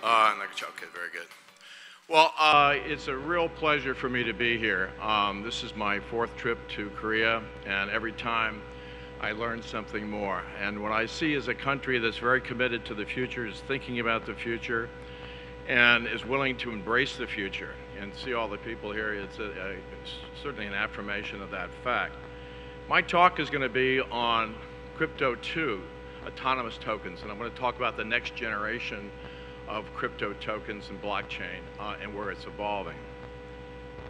Okay, very good. Well, it's a real pleasure for me to be here. This is my fourth trip to Korea, and every time I learn something more. And what I see is a country that's very committed to the future, is thinking about the future, and is willing to embrace the future. And see all the people here, it's certainly an affirmation of that fact. My talk is going to be on Crypto 2, autonomous tokens, and I'm going to talk about the next generation of crypto tokens and blockchain and where it's evolving.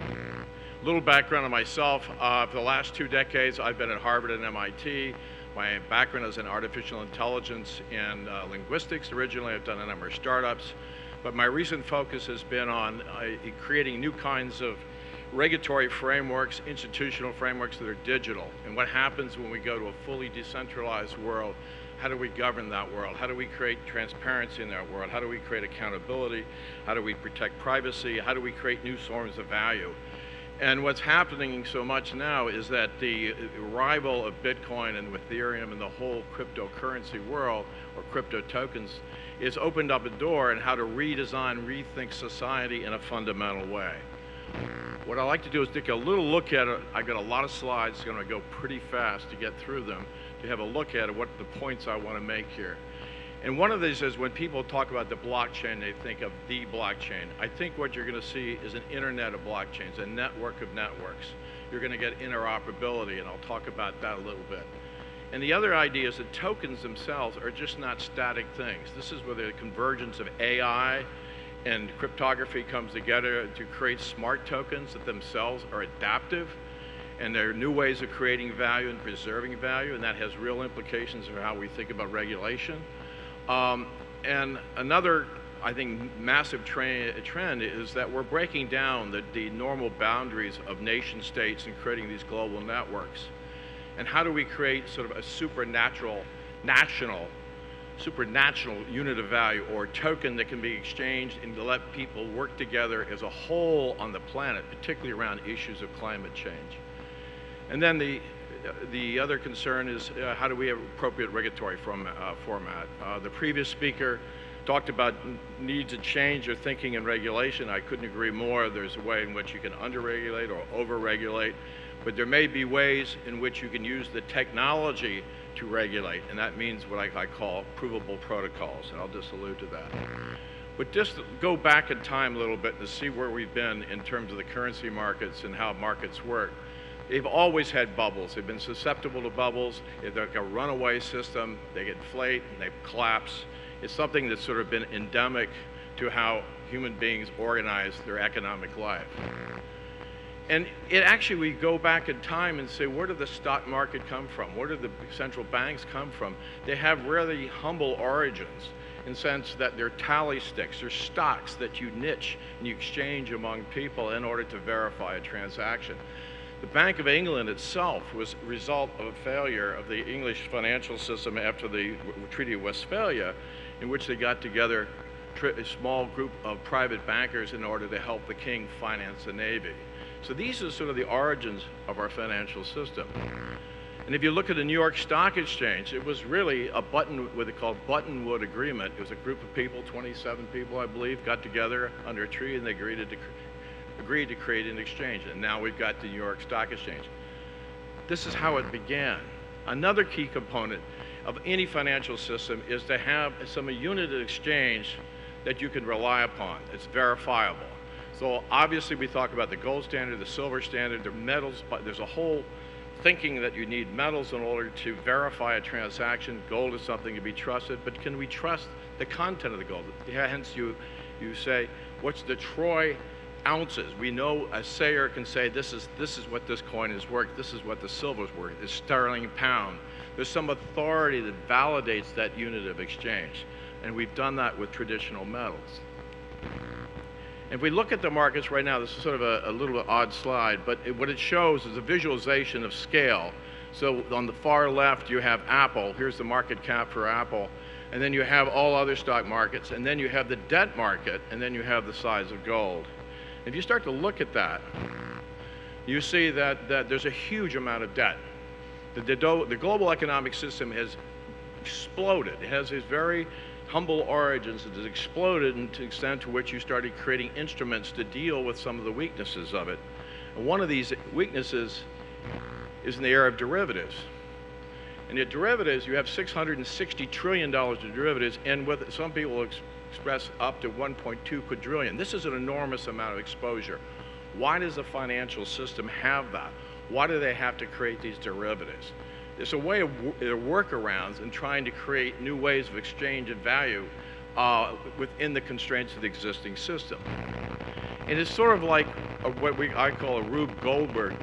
A little background on myself. For the last 2 decades, I've been at Harvard and MIT. My background is in artificial intelligence and linguistics. Originally, I've done a number of startups, but my recent focus has been on creating new kinds of regulatory frameworks, institutional frameworks that are digital. And what happens when we go to a fully decentralized world? How do we govern that world? How do we create transparency in that world? How do we create accountability? How do we protect privacy? How do we create new forms of value? And what's happening so much now is that the arrival of Bitcoin and Ethereum and the whole cryptocurrency world, or crypto tokens, is opened up a door in how to redesign, rethink society in a fundamental way. What I like to do is take a little look at it. I've got a lot of slides, I'm going to go pretty fast to get through them, to have a look at it, what the points I want to make here. And one of these is when people talk about the blockchain, they think of the blockchain. I think what you're going to see is an internet of blockchains, a network of networks. You're going to get interoperability, and I'll talk about that a little bit. And the other idea is that tokens themselves are just not static things. This is where the convergence of AI and cryptography comes together to create smart tokens that themselves are adaptive, and there are new ways of creating value and preserving value, and that has real implications for how we think about regulation. And another, I think, massive trend is that we're breaking down the normal boundaries of nation states and creating these global networks. And how do we create sort of a supernatural unit of value, or token that can be exchanged and to let people work together as a whole on the planet, particularly around issues of climate change. And then the other concern is how do we have appropriate regulatory format. The previous speaker talked about needs to change your thinking and regulation. I couldn't agree more. There's a way in which you can under-regulate or over-regulate, but there may be ways in which you can use the technology to regulate, and that means what I call provable protocols, and I'll just allude to that. But just go back in time a little bit to see where we've been in terms of the currency markets and how markets work. They've always had bubbles. They've been susceptible to bubbles. They're like a runaway system. They inflate and they collapse. It's something that's sort of been endemic to how human beings organize their economic life. And it actually, we go back in time and say, where did the stock market come from? Where did the central banks come from? They have really humble origins in the sense that they're tally sticks, they're stocks that you niche and you exchange among people in order to verify a transaction. The Bank of England itself was a result of a failure of the English financial system after the Treaty of Westphalia, in which they got together a small group of private bankers in order to help the king finance the Navy. So these are sort of the origins of our financial system. And if you look at the New York Stock Exchange, it was really what they called Buttonwood Agreement. It was a group of people, 27 people, I believe, got together under a tree and they agreed to create an exchange. And now we've got the New York Stock Exchange. This is how it began. Another key component of any financial system is to have some unit of exchange that you can rely upon. It's verifiable. So obviously we talk about the gold standard, the silver standard, the metals, but there's a whole thinking that you need metals in order to verify a transaction. Gold is something to be trusted, but can we trust the content of the gold? Hence you say, what's the Troy ounces? We know a sayer can say this is what this coin is worth, this is what the silver is worth, this sterling pound. There's some authority that validates that unit of exchange, and we've done that with traditional metals. If we look at the markets right now, this is sort of a little bit odd slide, but what it shows is a visualization of scale. So on the far left, you have Apple. Here's the market cap for Apple. And then you have all other stock markets. And then you have the debt market. And then you have the size of gold. If you start to look at that, you see that there's a huge amount of debt. The global economic system has exploded. It has these very humble origins, it has exploded to the extent to which you started creating instruments to deal with some of the weaknesses of it. And one of these weaknesses is in the area of derivatives. And in derivatives, you have $660 trillion of derivatives, and with some people express up to 1.2 quadrillion. This is an enormous amount of exposure. Why does the financial system have that? Why do they have to create these derivatives? It's a way of workarounds in trying to create new ways of exchange and value within the constraints of the existing system. And it's sort of like what I call a Rube Goldberg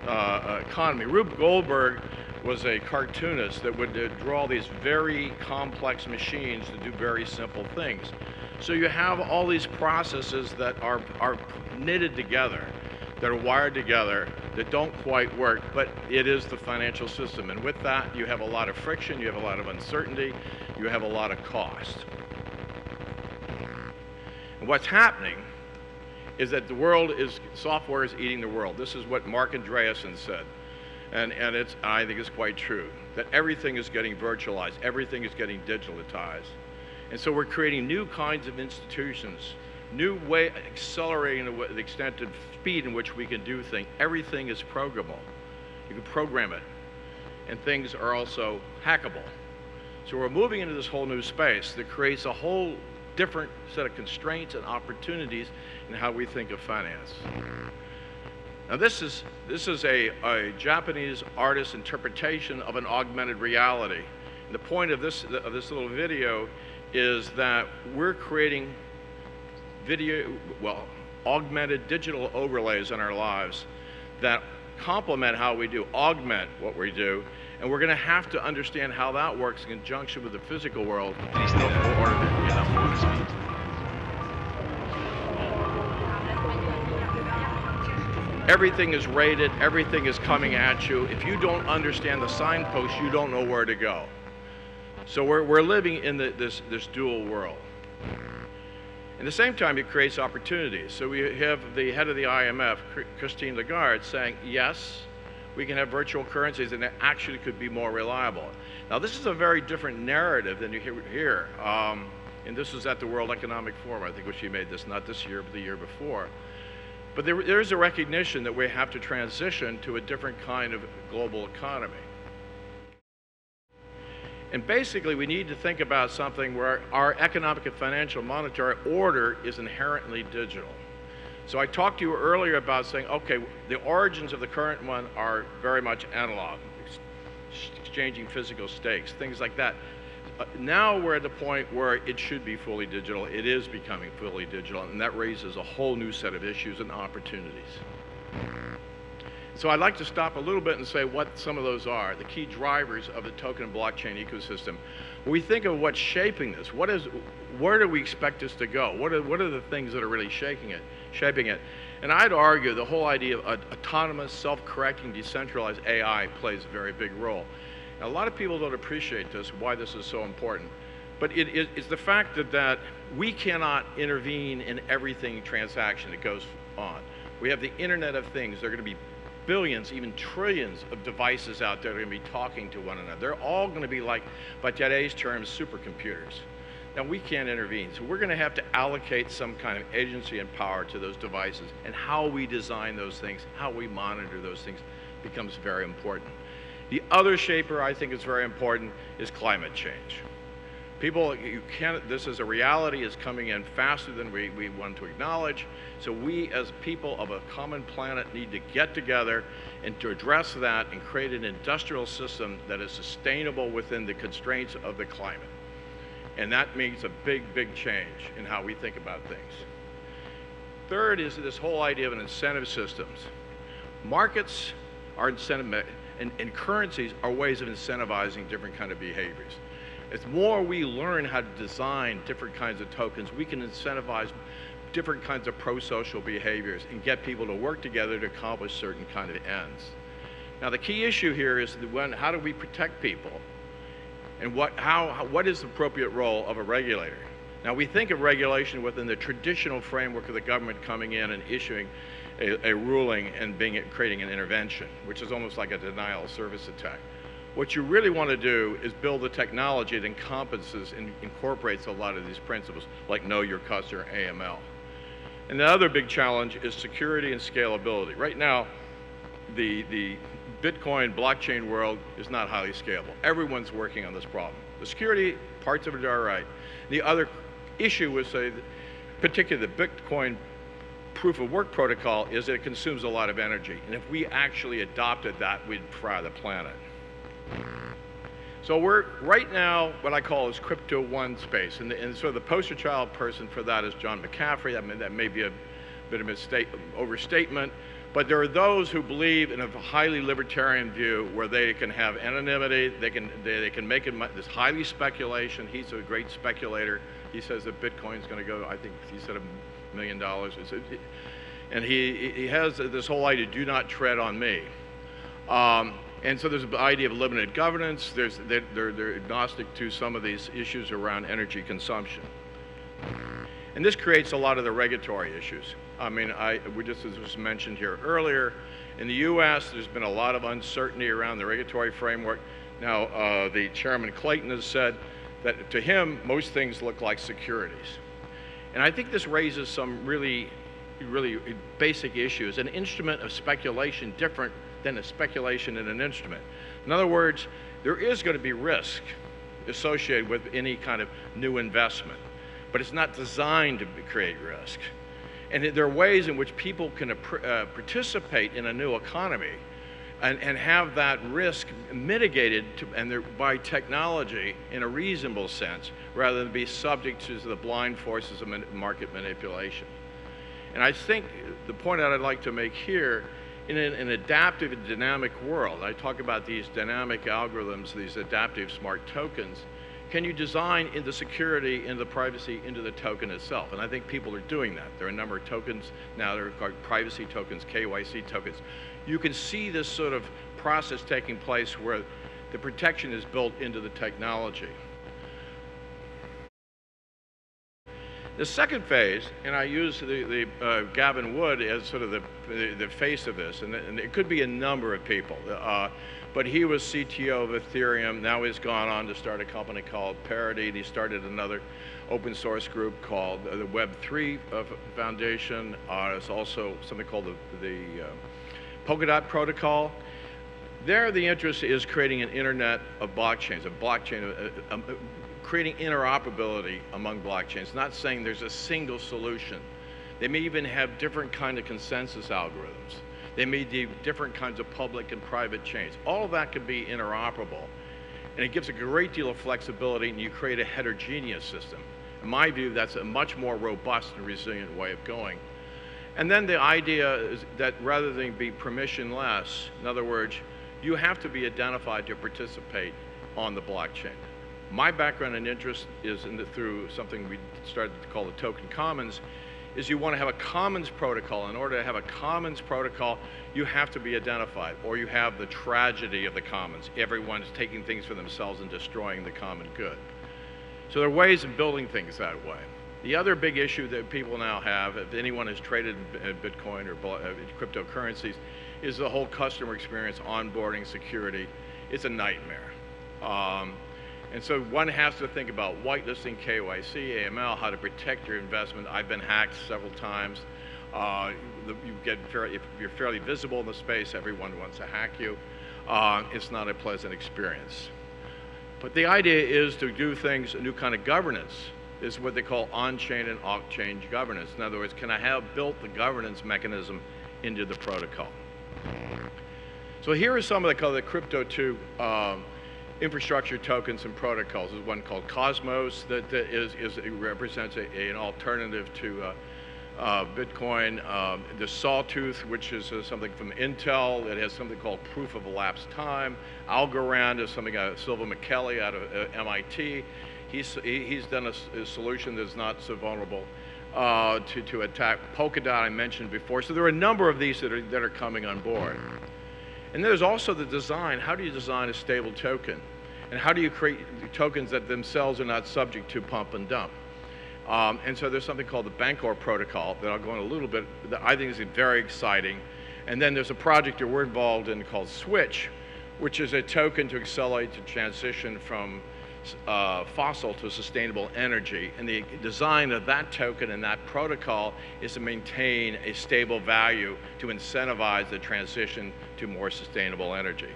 economy. Rube Goldberg was a cartoonist that would draw these very complex machines to do very simple things. So you have all these processes that are knitted together, that are wired together, that don't quite work, but it is the financial system. And with that, you have a lot of friction, you have a lot of uncertainty, you have a lot of cost. And what's happening is that software is eating the world. This is what Mark Andreessen said. And I think it's quite true, that everything is getting virtualized, everything is getting digitalized. And so we're creating new kinds of institutions, new way, accelerating the extent of speed in which we can do things. Everything is programmable. You can program it. And things are also hackable. So we're moving into this whole new space that creates a whole different set of constraints and opportunities in how we think of finance. Now this is a Japanese artist's interpretation of an augmented reality. And the point of this little video is that we're creating augmented digital overlays in our lives that complement how we do, augment what we do, and we're going to have to understand how that works in conjunction with the physical world in order to get up to speed. Everything is rated, everything is coming at you. If you don't understand the signposts, you don't know where to go. So we're living in this dual world. At the same time, it creates opportunities. So we have the head of the IMF, Christine Lagarde, saying, yes, we can have virtual currencies and it actually could be more reliable. Now, this is a very different narrative than you hear here. And this was at the World Economic Forum, I think, when she made this, not this year, but the year before. But there is a recognition that we have to transition to a different kind of global economy. And basically, we need to think about something where our economic and financial monetary order is inherently digital. So I talked to you earlier about saying, okay, the origins of the current one are very much analog, exchanging physical stakes, things like that. Now we're at the point where it should be fully digital. It is becoming fully digital, and that raises a whole new set of issues and opportunities. So I'd like to stop a little bit and say what some of those are, the key drivers of the token and blockchain ecosystem. When we think of what's shaping this, where do we expect this to go? What are the things that are really shaping it? And I'd argue the whole idea of autonomous, self-correcting, decentralized AI plays a very big role. Now, a lot of people don't appreciate this, why this is so important. But it's the fact that we cannot intervene in everything transaction that goes on. We have the Internet of Things. There are going to be billions, even trillions of devices out there that are going to be talking to one another. They're all going to be like, by today's terms, supercomputers. Now, we can't intervene, so we're going to have to allocate some kind of agency and power to those devices, and how we design those things, how we monitor those things becomes very important. The other shaper I think is very important is climate change. People, this is a reality, is coming in faster than we want to acknowledge. So we as people of a common planet need to get together and to address that and create an industrial system that is sustainable within the constraints of the climate. And that means a big, big change in how we think about things. Third is this whole idea of an incentive systems. Markets are incentive, and currencies are ways of incentivizing different kind of behaviors. As more we learn how to design different kinds of tokens, we can incentivize different kinds of pro-social behaviors and get people to work together to accomplish certain kind of ends. Now, the key issue here is how do we protect people? And what is the appropriate role of a regulator? Now, we think of regulation within the traditional framework of the government coming in and issuing a ruling and creating an intervention, which is almost like a denial of service attack. What you really want to do is build a technology that encompasses and incorporates a lot of these principles, like know your customer, AML. And the other big challenge is security and scalability. Right now, the Bitcoin blockchain world is not highly scalable. Everyone's working on this problem. The security parts of it are right. The other issue with, say, particularly the Bitcoin proof of work protocol is that it consumes a lot of energy. And if we actually adopted that, we'd fry the planet. So we're right now what I call is crypto one space, and sort of the poster child person for that is John McAfee. I mean, that may be a bit of an overstatement, but there are those who believe in a highly libertarian view where they can have anonymity, they can make it this highly speculation. He's a great speculator. He says that Bitcoin's going to go, I think he said $1 million, and he has this whole idea: do not tread on me. And so there's the idea of limited governance. They're agnostic to some of these issues around energy consumption. And this creates a lot of the regulatory issues. I mean, just as was mentioned here earlier, in the US, there's been a lot of uncertainty around the regulatory framework. Now, the Chairman Clayton has said that to him, most things look like securities. And I think this raises some really basic issues. An instrument of speculation different than a speculation in an instrument. In other words, there is going to be risk associated with any kind of new investment, but it's not designed to create risk. And there are ways in which people can participate in a new economy and have that risk mitigated by technology in a reasonable sense, rather than be subject to the blind forces of market manipulation. And I think the point that I'd like to make here, in an adaptive and dynamic world, I talk about these dynamic algorithms, these adaptive smart tokens. Can you design in the security, in the privacy, into the token itself? And I think people are doing that. There are a number of tokens now that are called privacy tokens, KYC tokens. You can see this sort of process taking place where the protection is built into the technology. The second phase, and I use Gavin Wood as sort of the face of this, and it could be a number of people, but he was CTO of Ethereum. Now he's gone on to start a company called Parity. He started another open source group called the Web3 Foundation. There's also something called the Polkadot Protocol. There, the interest is creating an internet of blockchains, creating interoperability among blockchains, not saying there's a single solution. They may even have different kind of consensus algorithms. They may do different kinds of public and private chains. All of that can be interoperable. And it gives a great deal of flexibility, and you create a heterogeneous system. In my view, that's a much more robust and resilient way of going. And then the idea is that rather than be permissionless, in other words, you have to be identified to participate on the blockchain. My background and interest is through something we started to call the token commons, is you want to have a commons protocol. In order to have a commons protocol, you have to be identified, or you have the tragedy of the commons. Everyone's taking things for themselves and destroying the common good. So there are ways of building things that way. The other big issue that people now have, if anyone has traded Bitcoin or cryptocurrencies, is the whole customer experience, onboarding, security. It's a nightmare. And so one has to think about whitelisting, KYC, AML, how to protect your investment. I've been hacked several times. If you're fairly visible in the space, everyone wants to hack you. It's not a pleasant experience. But the idea is to do things, a new kind of governance, is what they call on-chain and off-chain governance. In other words, can I have built the governance mechanism into the protocol? So here are some of the Crypto 2 infrastructure tokens and protocols. There's one called Cosmos that represents an alternative to Bitcoin. The Sawtooth, which is something from Intel, that has something called proof of elapsed time. Algorand is something Silva McKelly out of MIT. He's done a solution that's not so vulnerable to attack. Polkadot I mentioned before. So there are a number of these that are coming on board. And there's also the design. How do you design a stable token? And how do you create tokens that themselves are not subject to pump and dump? And so there's something called the Bancor protocol that I'll go in a little bit, that I think is very exciting. And then there's a project that we're involved in called Switch, which is a token to accelerate the transition from fossil to sustainable energy. And the design of that token and that protocol is to maintain a stable value to incentivize the transition to more sustainable energy.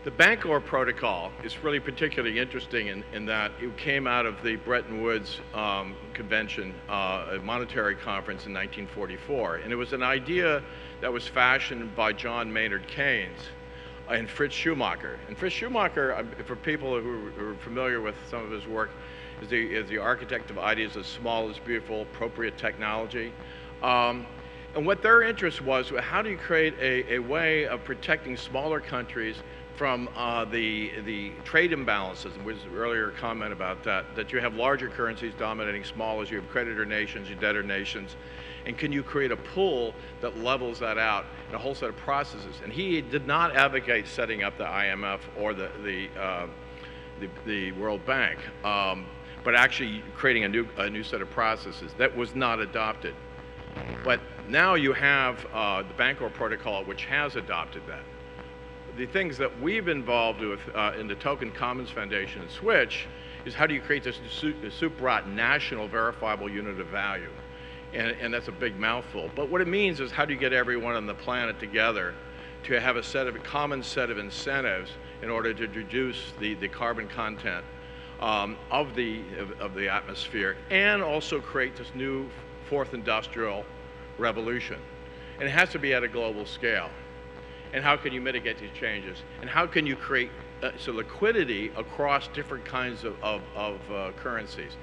The Bancor protocol is really particularly interesting in that it came out of the Bretton Woods Convention, a monetary conference in 1944. And it was an idea that was fashioned by John Maynard Keynes and Fritz Schumacher. And Fritz Schumacher, for people who are familiar with some of his work, is the architect of ideas of small is beautiful, appropriate technology. And what their interest was, how do you create a way of protecting smaller countries from the trade imbalances, and was earlier comment about that you have larger currencies dominating smaller, you have creditor nations, you debtor nations, and can you create a pool that levels that out in a whole set of processes? And he did not advocate setting up the IMF or the World Bank, but actually creating a new set of processes. That was not adopted. But now you have the Bancor protocol, which has adopted that. The things that we've involved with in the Token Commons Foundation and Switch is how do you create this super national verifiable unit of value? And that's a big mouthful. But what it means is how do you get everyone on the planet together to have a common set of incentives in order to reduce the carbon content of the atmosphere, and also create this new fourth industrial revolution. And it has to be at a global scale. And how can you mitigate these changes? And how can you create liquidity across different kinds of currencies?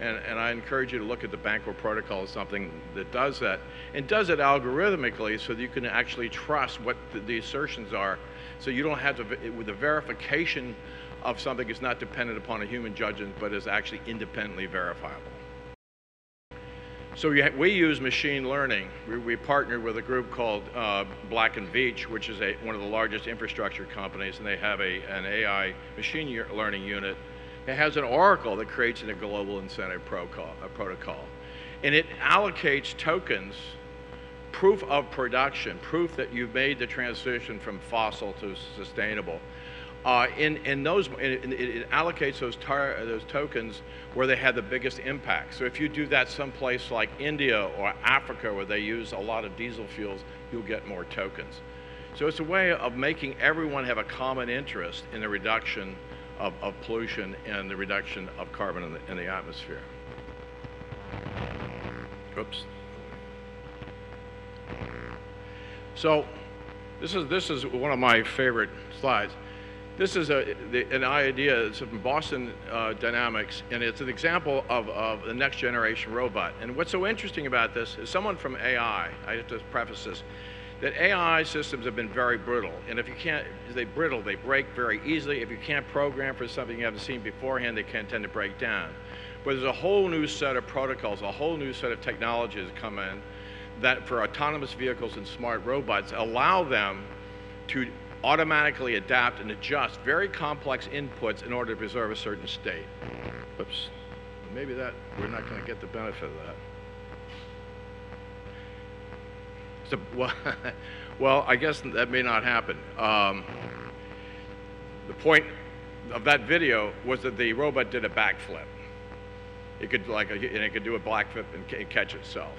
And I encourage you to look at the Bancor protocol as something that does that, and does it algorithmically so that you can actually trust what the assertions are, so you don't have to, with the verification of something is not dependent upon a human judgment, but is actually independently verifiable. So we use machine learning. We partnered with a group called Black & Veatch, which is one of the largest infrastructure companies, and they have an AI machine learning unit. It has an oracle that creates a global incentive protocol. And it allocates tokens, proof of production, proof that you've made the transition from fossil to sustainable. It allocates those tokens where they had the biggest impact. So if you do that someplace like India or Africa where they use a lot of diesel fuels, you'll get more tokens. So it's a way of making everyone have a common interest in the reduction of pollution and the reduction of carbon in the atmosphere. Oops. So this is one of my favorite slides. This is an idea. It's from Boston Dynamics, and it's an example of the next generation robot. And what's so interesting about this is someone from AI, I have to preface this, that AI systems have been very brittle. And if you can't, they break very easily. If you can't program for something you haven't seen beforehand, they can tend to break down. But there's a whole new set of protocols, a whole new set of technologies that come in that for autonomous vehicles and smart robots allow them to automatically adapt and adjust very complex inputs in order to preserve a certain state. Oops, maybe we're not going to get the benefit of that. So, well, I guess that may not happen. The point of that video was that the robot did a backflip. It could do a backflip and catch itself.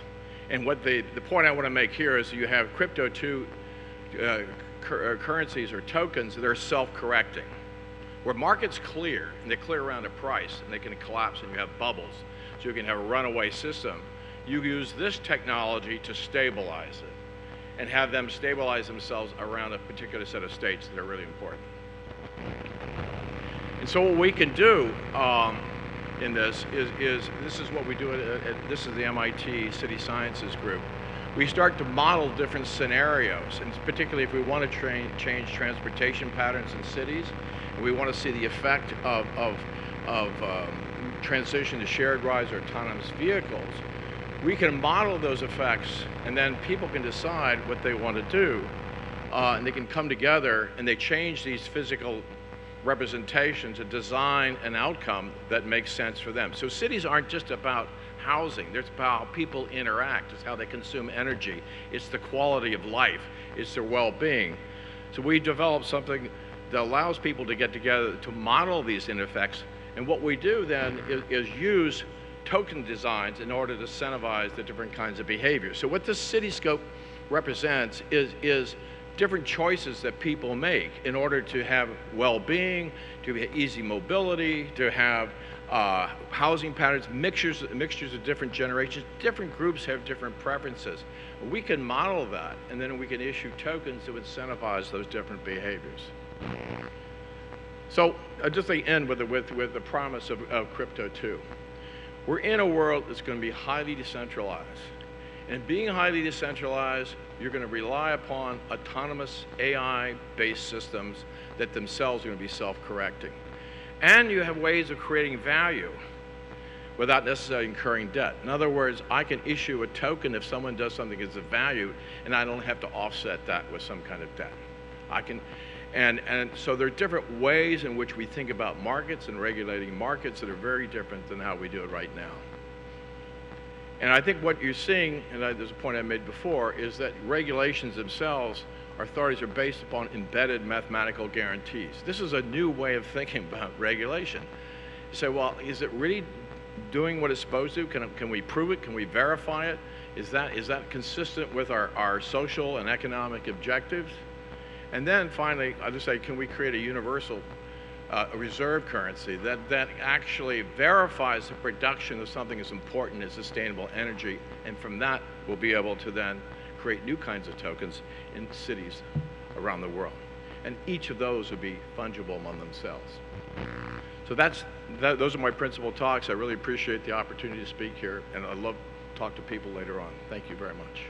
And what the point I want to make here is you have crypto 2 currencies or tokens that are self-correcting, where markets clear, and they clear around a price, and they can collapse, and you have bubbles. So you can have a runaway system. You use this technology to stabilize it, and have them stabilize themselves around a particular set of states that are really important. And so what we can do in this is what we do this is the MIT City Sciences Group. We start to model different scenarios, and particularly if we want to change transportation patterns in cities, and we want to see the effect of transition to shared rides or autonomous vehicles, we can model those effects, and then people can decide what they want to do, and they can come together and they change these physical representations to design an outcome that makes sense for them. So cities aren't just about housing, it's about how people interact, it's how they consume energy, it's the quality of life, it's their well-being. So we developed something that allows people to get together to model these effects. And what we do then is use token designs in order to incentivize the different kinds of behaviors. So what this Cityscope represents is different choices that people make in order to have well-being, to have easy mobility, to have housing patterns, mixtures of different generations. Different groups have different preferences. We can model that, and then we can issue tokens to incentivize those different behaviors. So I'll just end with the promise of Crypto 2. We're in a world that's going to be highly decentralized. And being highly decentralized, you're going to rely upon autonomous AI-based systems that themselves are going to be self-correcting. And you have ways of creating value without necessarily incurring debt. In other words, I can issue a token if someone does something that's of value, and I don't have to offset that with some kind of debt. I can, and so there are different ways in which we think about markets and regulating markets that are very different than how we do it right now. And I think what you're seeing, and there's a point I made before, is that regulations themselves, authorities, are based upon embedded mathematical guarantees. This is a new way of thinking about regulation. You say, well, is it really doing what it's supposed to? Can we prove it? Can we verify it? Is that consistent with our social and economic objectives? And then finally, I'll just say, can we create a universal a reserve currency that actually verifies the production of something as important as sustainable energy, and from that we'll be able to then create new kinds of tokens in cities around the world. And each of those would be fungible among themselves. So those are my principal talks. I really appreciate the opportunity to speak here, and I'd love to talk to people later on. Thank you very much.